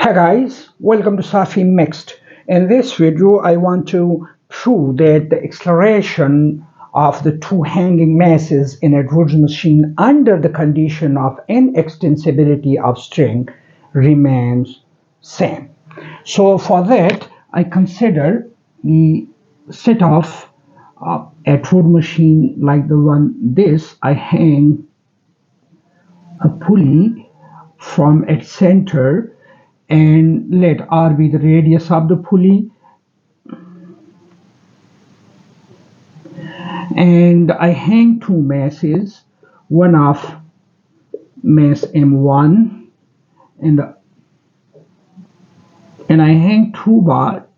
Hi guys, welcome to Safi Mixed. In this video, I want to prove that the acceleration of the two hanging masses in a Atwood machine under the condition of inextensibility of string remains same. So for that, I consider the set of Atwood machine like the one this. I hang a pulley from its center and let R be the radius of the pulley, and I hang two masses, one of mass M1 and I hang two bar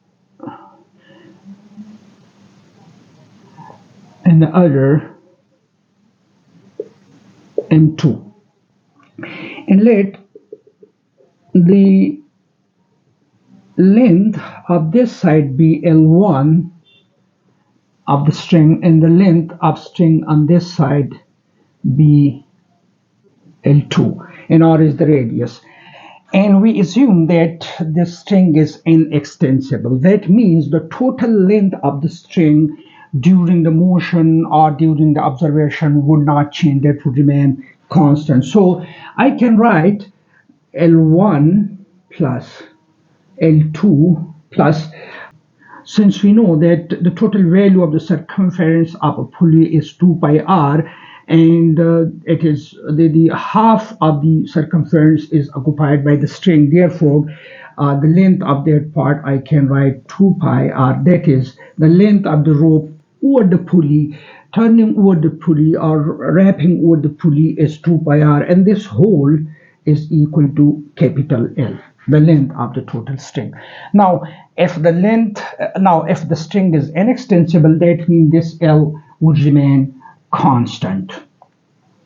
and the other M2, and let the length of this side be L1 of the string and the length of string on this side be L2, and R is the radius. And we assume that the string is inextensible. That means the total length of the string during the motion or during the observation would not change, that would remain constant. So I can write L1 plus L2 plus, since we know that the total value of the circumference of a pulley is 2 pi r, and it is the half of the circumference is occupied by the string. Therefore, the length of that part I can write 2 pi r. That is the length of the rope over the pulley, turning over the pulley or wrapping over the pulley is 2 pi r, and this whole is equal to capital L, the length of the total string. Now, if the string is inextensible, that means this L would remain constant.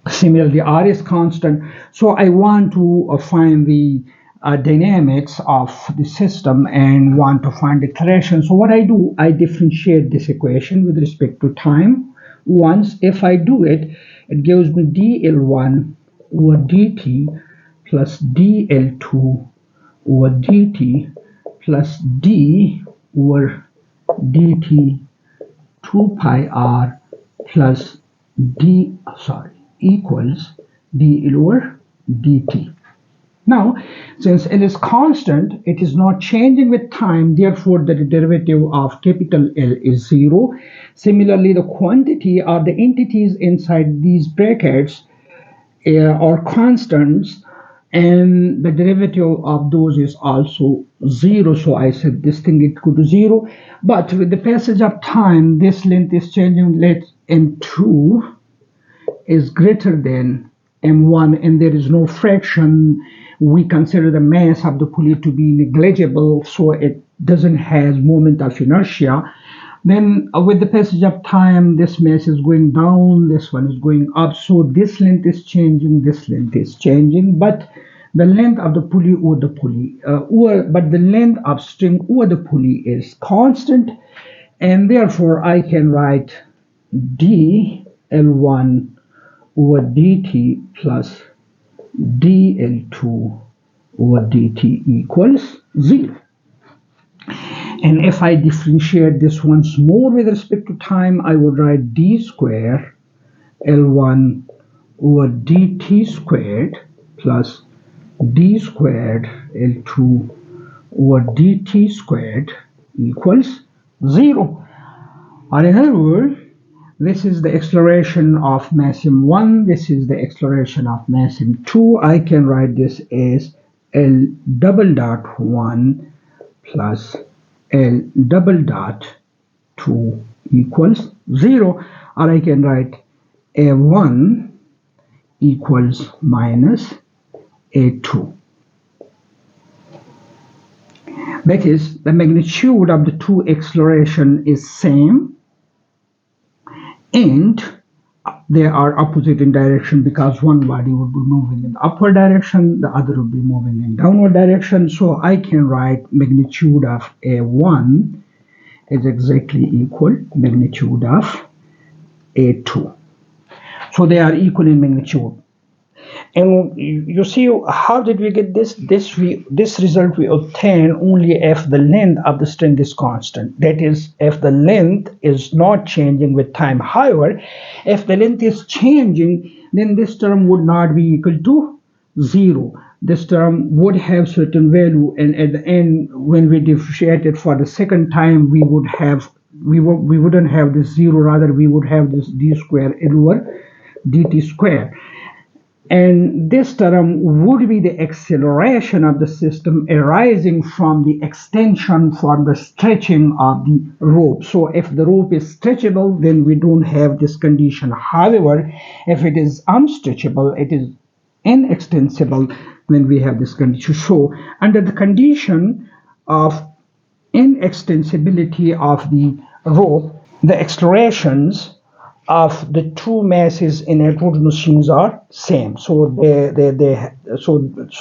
Similarly, R is constant. So I want to find the dynamics of the system and want to find the acceleration. So what I do, I differentiate this equation with respect to time. Once, if I do it, it gives me dL1 over dt plus dL2 over dt plus d over dt 2 pi r plus equals dl over dt. Now, since L is constant, it is not changing with time, therefore the derivative of capital L is 0. Similarly, the quantity or the entities inside these brackets are constants, and the derivative of those is also 0. So I said this thing is equal to 0. But with the passage of time, this length is changing. Let M2 is greater than M1 and there is no friction. We consider the mass of the pulley to be negligible, so it doesn't have moment of inertia. Then with the passage of time, this mass is going down, this one is going up. So this length is changing, this length is changing, but the length of the pulley over the pulley, but the length of string over the pulley is constant, and therefore I can write dL1 over dt plus dL2 over dt equals 0. And if I differentiate this once more with respect to time, I would write d squared L1 over dt squared plus d squared L2 over dt squared equals 0. Or in other words, this is the acceleration of mass M1, this is the acceleration of mass M2. I can write this as L double dot 1 plus L double dot 2 equals 0. Or I can write A1 equals minus A2. That is, the magnitude of the two acceleration is same, and they are opposite in direction because one body would be moving in the upward direction, the other would be moving in downward direction. So I can write magnitude of A1 is exactly equal magnitude of A2. So they are equal in magnitude. And you see, how did we get this? This result we obtain only if the length of the string is constant. That is, if the length is not changing with time. However, if the length is changing, then this term would not be equal to 0. This term would have certain value, and at the end, when we differentiate it for the second time, we wouldn't have this 0. Rather, we would have this d square over dt square. And this term would be the acceleration of the system arising from the extension, from the stretching of the rope. So if the rope is stretchable, then we don't have this condition. However, if it is unstretchable, it is inextensible, when we have this condition. So under the condition of inextensibility of the rope, the accelerations of the two masses in Atwood machines are same. So so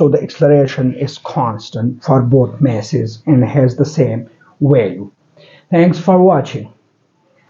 the acceleration is constant for both masses and has the same value. Thanks for watching.